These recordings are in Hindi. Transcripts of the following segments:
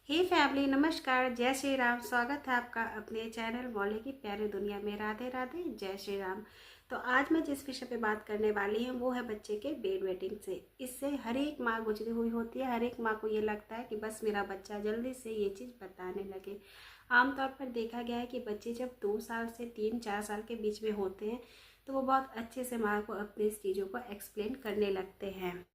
हे फैमिली, नमस्कार, जय श्री राम। स्वागत है आपका अपने चैनल मौली की प्यारी दुनिया में। राधे राधे, जय श्री राम। तो आज मैं जिस विषय पे बात करने वाली हूँ वो है बच्चे के बेड वेटिंग से। इससे हर एक माँ गुजरी हुई होती है। हर एक माँ को ये लगता है कि बस मेरा बच्चा जल्दी से ये चीज़ बताने लगे। आमतौर पर देखा गया है कि बच्चे जब 2 साल से 3-4 साल के बीच में होते हैं तो वो बहुत अच्छे से माँ को अपनी इस चीज़ों को एक्सप्लेन करने लगते हैं।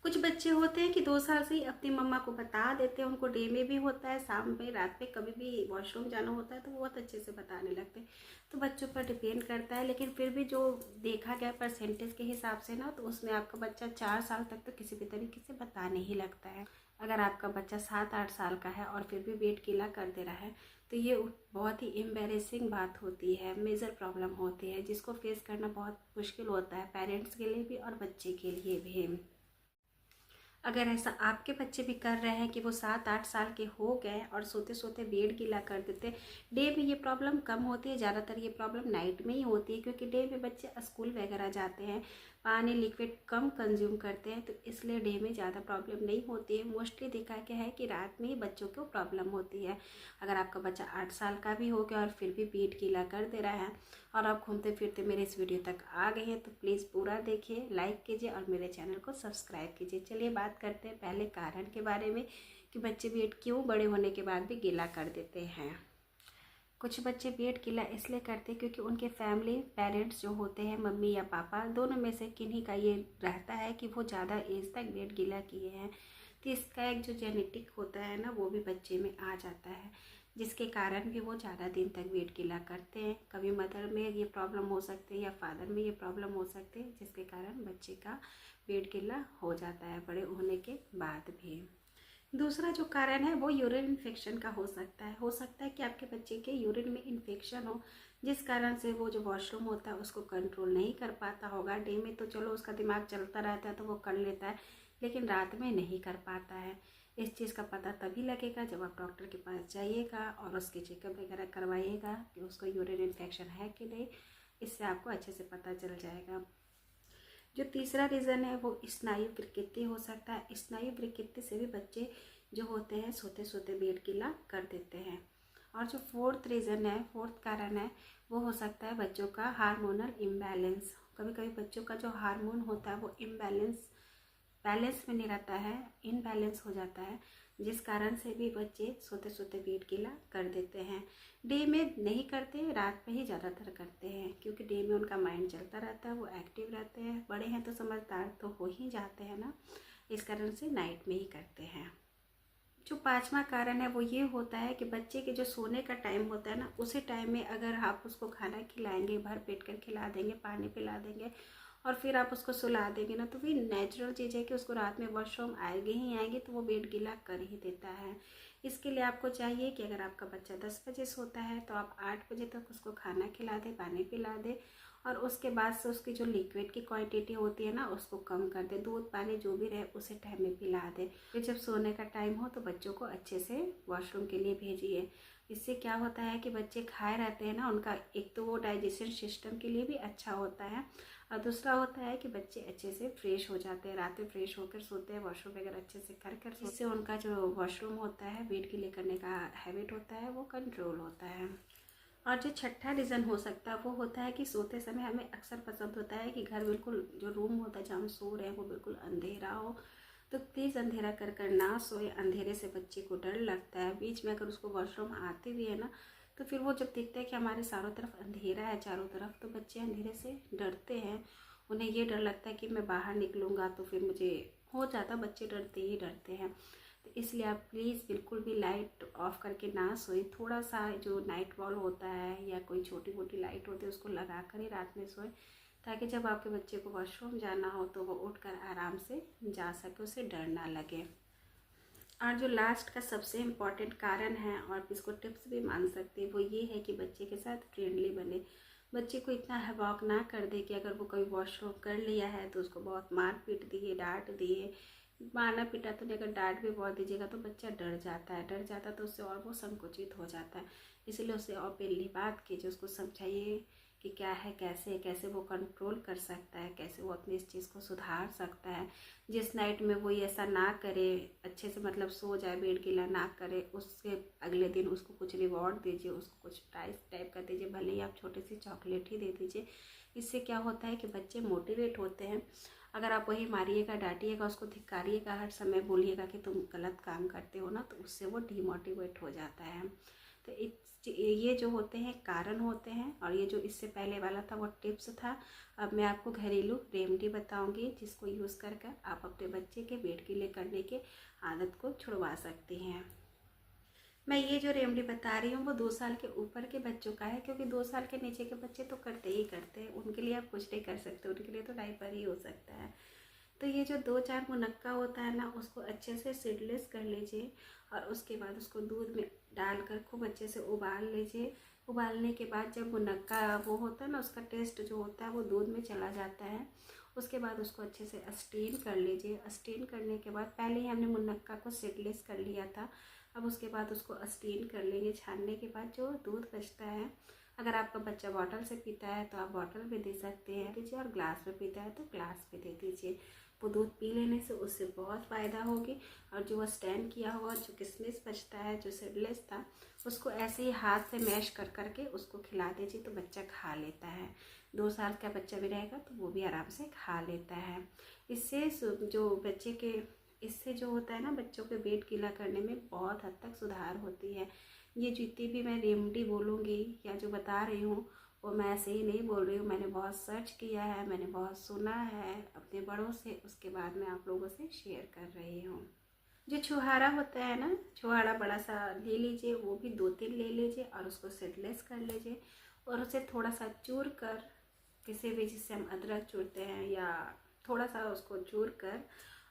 कुछ बच्चे होते हैं कि 2 साल से ही अपनी मम्मा को बता देते हैं। उनको डे में भी होता है, शाम में, रात में, कभी भी वॉशरूम जाना होता है तो वो बहुत अच्छे से बताने लगते हैं। तो बच्चों पर डिपेंड करता है, लेकिन फिर भी जो देखा गया परसेंटेज के हिसाब से ना, तो उसमें आपका बच्चा 4 साल तक तो किसी भी तरीके से बताने ही लगता है। अगर आपका बच्चा 7-8 साल का है और फिर भी वेट गीला कर दे रहा है तो ये बहुत ही एम्बेरेसिंग बात होती है, मेजर प्रॉब्लम होती है, जिसको फेस करना बहुत मुश्किल होता है, पेरेंट्स के लिए भी और बच्चे के लिए भी। अगर ऐसा आपके बच्चे भी कर रहे हैं कि वो 7-8 साल के हो गए और सोते सोते बेड गीला कर देते, डे में ये प्रॉब्लम कम होती है। ज़्यादातर ये प्रॉब्लम नाइट में ही होती है, क्योंकि डे में बच्चे स्कूल वगैरह जाते हैं, पानी लिक्विड कम कंज्यूम करते हैं, तो इसलिए डे में ज़्यादा प्रॉब्लम नहीं होती है। मोस्टली देखा गया है कि रात में ही बच्चों को प्रॉब्लम होती है। अगर आपका बच्चा 8 साल का भी हो गया और फिर भी पेट गीला कर दे रहा है और आप घूमते फिरते मेरे इस वीडियो तक आ गए हैं तो प्लीज़ पूरा देखिए, लाइक कीजिए और मेरे चैनल को सब्सक्राइब कीजिए। चलिए बात करते हैं पहले कारण के बारे में कि बच्चे पेट क्यों बड़े होने के बाद भी गीला कर देते हैं। कुछ बच्चे पेट गीला इसलिए करते हैं क्योंकि उनके फैमिली पेरेंट्स जो होते हैं, मम्मी या पापा, दोनों में से किन्हीं का ये रहता है कि वो ज़्यादा एज तक पेट गीला किए हैं। तो इसका एक जो जेनेटिक होता है ना, वो भी बच्चे में आ जाता है, जिसके कारण भी वो ज़्यादा दिन तक पेट गीला करते हैं। कभी मदर में ये प्रॉब्लम हो सकती है या फादर में ये प्रॉब्लम हो सकती है, जिसके कारण बच्चे का पेट गीला हो जाता है बड़े होने के बाद भी। दूसरा जो कारण है वो यूरिन इन्फेक्शन का हो सकता है कि आपके बच्चे के यूरिन में इन्फेक्शन हो, जिस कारण से वो जो वॉशरूम होता है उसको कंट्रोल नहीं कर पाता होगा। डे में तो चलो उसका दिमाग चलता रहता है तो वो कर लेता है, लेकिन रात में नहीं कर पाता है। इस चीज़ का पता तभी लगेगा जब आप डॉक्टर के पास जाइएगा और उसके चेकअप वगैरह करवाइएगा कि उसको यूरिन इन्फेक्शन है कि नहीं। इससे आपको अच्छे से पता चल जाएगा। जो तीसरा रीज़न है वो स्नायु विकृति हो सकता है। स्नायु विकृति से भी बच्चे जो होते हैं सोते सोते पेट गीला कर देते हैं। और जो फोर्थ कारण है वो हो सकता है बच्चों का हार्मोनल इम्बैलेंस। कभी कभी बच्चों का जो हार्मोन होता है वो बैलेंस में नहीं रहता है, इनबैलेंस हो जाता है, जिस कारण से भी बच्चे सोते सोते पेट गीला कर देते हैं। डे में नहीं करते, रात में ही ज़्यादातर करते हैं, क्योंकि डे में उनका माइंड चलता रहता है, वो एक्टिव रहते हैं। बड़े हैं तो समझदार तो हो ही जाते हैं ना, इस कारण से नाइट में ही करते हैं। जो पांचवा कारण है वो ये होता है कि बच्चे के जो सोने का टाइम होता है ना, उसी टाइम में अगर आप उसको खाना खिलाएंगे, भर पेट कर खिला देंगे, पानी पिला देंगे और फिर आप उसको सुला देंगे ना, तो वही नेचुरल चीज़ है कि उसको रात में वॉशरूम आएगी ही आएगी, तो वो पेट गीला कर ही देता है। इसके लिए आपको चाहिए कि अगर आपका बच्चा 10 बजे सोता है तो आप 8 बजे तक उसको खाना खिला दें, पानी पिला दें और उसके बाद से उसकी जो लिक्विड की क्वांटिटी होती है ना, उसको कम कर दे। दूध पानी जो भी रहे उसे टाइम में पिला दे। फिर जब सोने का टाइम हो तो बच्चों को अच्छे से वॉशरूम के लिए भेजिए। इससे क्या होता है कि बच्चे खाए रहते हैं ना, उनका एक तो वो डाइजेशन सिस्टम के लिए भी अच्छा होता है और दूसरा होता है कि बच्चे अच्छे से फ्रेश हो जाते हैं, रात में फ्रेश होकर सोते हैं, वॉशरूम वगैरह अच्छे से कर इससे उनका जो वॉशरूम होता है, पेट गीले करने का हैबिट होता है, वो कंट्रोल होता है। और जो छठा रीज़न हो सकता है वो होता है कि सोते समय हमें अक्सर पसंद होता है कि घर बिल्कुल, जो रूम होता है जहाँ हम सो रहे हैं वो बिल्कुल अंधेरा हो। तो प्लीज़ अंधेरा कर कर ना सोए। अंधेरे से बच्चे को डर लगता है। बीच में अगर उसको वॉशरूम आते भी है ना, तो फिर वो जब देखते हैं कि हमारे चारों तरफ अंधेरा है चारों तरफ, तो बच्चे अंधेरे से डरते हैं। उन्हें ये डर लगता है कि मैं बाहर निकलूँगा तो फिर मुझे हो जाता, बच्चे डरते ही डरते हैं। तो इसलिए आप प्लीज़ बिल्कुल भी लाइट ऑफ करके ना सोए। थोड़ा सा जो नाइट बॉल होता है या कोई छोटी मोटी लाइट होती है उसको लगा कर ही रात में सोए, ताकि जब आपके बच्चे को वॉशरूम जाना हो तो वो उठकर आराम से जा सके, उसे डर ना लगे। और जो लास्ट का सबसे इम्पॉर्टेंट कारण है, और आप इसको टिप्स भी मान सकते हैं, वो ये है कि बच्चे के साथ फ्रेंडली बने। बच्चे को इतना हवाक ना कर दे कि अगर वो कभी वॉशरूम कर लिया है तो उसको बहुत मार पीट दिए, डांट दिए। मारना पीटा तो नहीं, अगर डांट भी बहुत दीजिएगा तो बच्चा डर जाता है तो उससे और वो संकुचित हो जाता है। इसीलिए उससे ओपनली बात कीजिए, उसको समझाइए कि क्या है, कैसे कैसे वो कंट्रोल कर सकता है, कैसे वो अपनी इस चीज़ को सुधार सकता है। जिस नाइट में वो ऐसा ना करे, अच्छे से मतलब सो जाए, बेड गीला ना करे, उसके अगले दिन उसको कुछ रिवॉर्ड दीजिए, उसको कुछ प्राइस टाइप का दीजिए, भले ही आप छोटी सी चॉकलेट ही दे दीजिए। इससे क्या होता है कि बच्चे मोटिवेट होते हैं। अगर आप वही मारिएगा, डांटिएगा, उसको धिक्कारिएगा, हर समय बोलिएगा कि तुम गलत काम करते हो ना, तो उससे वो डीमोटिवेट हो जाता है। तो ये जो होते हैं कारण होते हैं। और ये जो इससे पहले वाला था वो टिप्स था। अब मैं आपको घरेलू रेमेडी बताऊंगी जिसको यूज़ कर आप अपने बच्चे के वेट गीले करने के आदत को छुड़वा सकती हैं। मैं ये जो रेमेडी बता रही हूँ वो 2 साल के ऊपर के बच्चों का है, क्योंकि 2 साल के नीचे के बच्चे तो करते ही करते हैं, उनके लिए आप कुछ नहीं कर सकते, उनके लिए तो डायपर ही हो सकता है। तो ये जो 2-4 मुनक्का होता है ना, उसको अच्छे से सीडलेस कर लीजिए और उसके बाद उसको दूध में डालकर खूब अच्छे से उबाल लीजिए। उबालने के बाद जब मुनक्का वो होता है ना, उसका टेस्ट जो होता है वो दूध में चला जाता है। उसके बाद उसको अच्छे से स्टीन कर लीजिए। स्टीन करने के बाद, पहले ही हमने मुनक्का को सीडलेस कर लिया था, अब उसके बाद उसको स्टीन कर लेंगे। छानने के बाद जो दूध बचता है, अगर आपका बच्चा बॉटल से पीता है तो आप बॉटल में दे सकते हैं दीजिए, और ग्लास में पीता है तो ग्लास में दे दीजिए। वो दूध पी लेने से उससे बहुत फ़ायदा होगी। और जो वो स्टैंड किया हुआ जो किशमिश बचता है, जो सीडलेस था, उसको ऐसे ही हाथ से मैश कर करके उसको खिला दीजिए तो बच्चा खा लेता है। 2 साल का बच्चा भी रहेगा तो वो भी आराम से खा लेता है। इससे जो बच्चे के इससे जो होता है ना, बच्चों के वेट गीला करने में बहुत हद तक सुधार होती है। ये जितनी भी मैं रेमेडी बोलूँगी या जो बता रही हूँ, वो मैं ऐसे ही नहीं बोल रही हूँ, मैंने बहुत सर्च किया है, मैंने बहुत सुना है अपने बड़ों से, उसके बाद मैं आप लोगों से शेयर कर रही हूँ। जो छुहारा होता है ना, छुहारा बड़ा सा ले लीजिए, वो भी 2-3 ले लीजिए और उसको सीडलेस कर लीजिए और उसे थोड़ा सा चूर कर, किसी भी जिससे हम अदरक चूरते हैं, या थोड़ा सा उसको चूर कर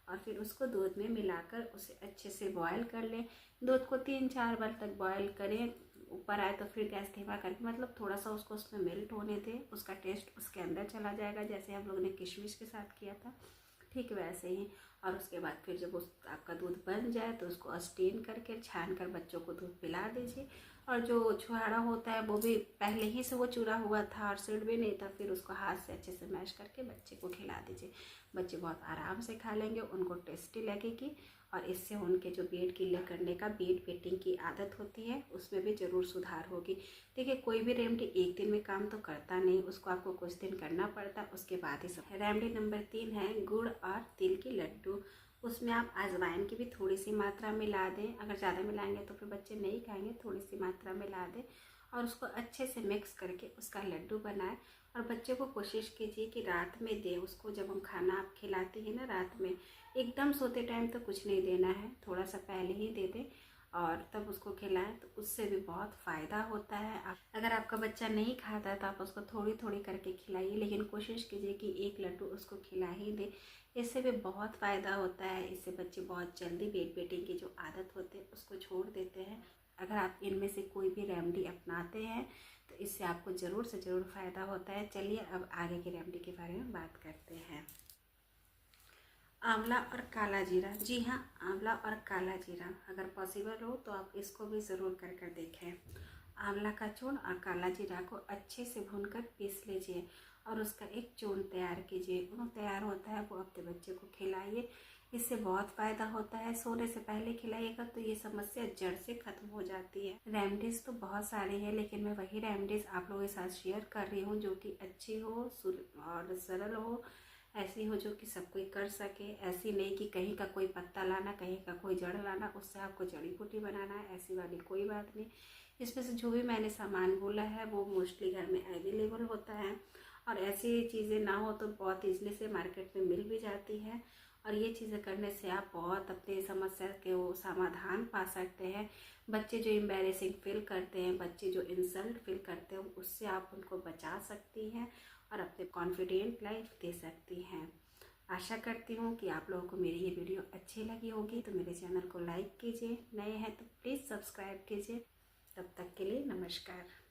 और फिर उसको दूध में मिलाकर उसे अच्छे से बॉयल कर लें। दूध को 3-4 बार तक बॉयल करें, ऊपर आए तो फिर गैस धीमा करके, मतलब थोड़ा सा उसको उसमें मेल्ट होने दें, उसका टेस्ट उसके अंदर चला जाएगा, जैसे हम लोग ने किशमिश के साथ किया था, ठीक वैसे ही। और उसके बाद फिर जब आपका दूध बन जाए तो उसको स्टीन करके छान कर बच्चों को दूध पिला दीजिए। और जो छुहारा होता है वो भी पहले ही से वो चूरा हुआ था और सीड भी नहीं था, फिर उसको हाथ से अच्छे से मैश करके बच्चे को खिला दीजिए। बच्चे बहुत आराम से खा लेंगे, उनको टेस्टी लगेगी और इससे उनके जो वेट गीले करने का, वेट वेटिंग की आदत होती है, उसमें भी ज़रूर सुधार होगी। देखिए, कोई भी रेमेडी एक दिन में काम तो करता नहीं, उसको आपको कुछ दिन करना पड़ता है, उसके बाद ही सब। रेमेडी नंबर 3 है गुड़ और तिल की लड्डू। उसमें आप अजवाइन की भी थोड़ी सी मात्रा मिला दें, अगर ज़्यादा मिलाएंगे तो फिर बच्चे नहीं खाएंगे, थोड़ी सी मात्रा मिला दें और उसको अच्छे से मिक्स करके उसका लड्डू बनाएं। और बच्चे को कोशिश कीजिए कि रात में दें उसको, जब हम खाना आप खिलाते हैं ना रात में, एकदम सोते टाइम तो कुछ नहीं देना है, थोड़ा सा पहले ही दे दें और तब उसको खिलाएं, तो उससे भी बहुत फ़ायदा होता है। अगर आपका बच्चा नहीं खाता है तो आप उसको थोड़ी थोड़ी करके खिलाइए, लेकिन कोशिश कीजिए कि एक लड्डू उसको खिला ही दें, इससे भी बहुत फ़ायदा होता है। इससे बच्चे बहुत जल्दी वेट गेटिंग की जो आदत होती है उसको छोड़ देते हैं। अगर आप इनमें से कोई भी रेमेडी अपनाते हैं तो इससे आपको ज़रूर से ज़रूर फ़ायदा होता है। चलिए अब आगे की रेमेडी के बारे में बात करते हैं। आंवला और काला जीरा। जी हाँ, आंवला और काला जीरा, अगर पॉसिबल हो तो आप इसको भी ज़रूर कर देखें। आंवला का चूर्ण और काला जीरा को अच्छे से भूनकर पीस लीजिए और उसका एक चूर्ण तैयार कीजिए। वो तैयार होता है वो अपने बच्चे को खिलाइए, इससे बहुत फ़ायदा होता है। सोने से पहले खिलाइएगा तो ये समस्या जड़ से ख़त्म हो जाती है। रेमेडीज़ तो बहुत सारी हैं, लेकिन मैं वही रेमेडीज़ आप लोगों के साथ शेयर कर रही हूँ जो कि अच्छी हो और सरल हो, ऐसी हो जो कि सब कोई कर सके। ऐसी नहीं कि कहीं का कोई पत्ता लाना, कहीं का कोई जड़ लाना, उससे आपको जड़ी बूटी बनाना है, ऐसी वाली कोई बात नहीं। इसमें से जो भी मैंने सामान बोला है वो मोस्टली घर में अवेलेबल होता है, और ऐसी चीज़ें ना हो तो बहुत ईजली से मार्केट में मिल भी जाती है। और ये चीज़ें करने से आप बहुत अपने समस्या के वो समाधान पा सकते हैं। बच्चे जो एम्बैरेसिंग फील करते हैं, बच्चे जो इंसल्ट फील करते हैं, उससे आप उनको बचा सकती हैं और अपने कॉन्फिडेंट लाइफ दे सकती हैं। आशा करती हूँ कि आप लोगों को मेरी ये वीडियो अच्छी लगी होगी, तो मेरे चैनल को लाइक कीजिए, नए हैं तो प्लीज़ सब्सक्राइब कीजिए। तब तक के लिए नमस्कार।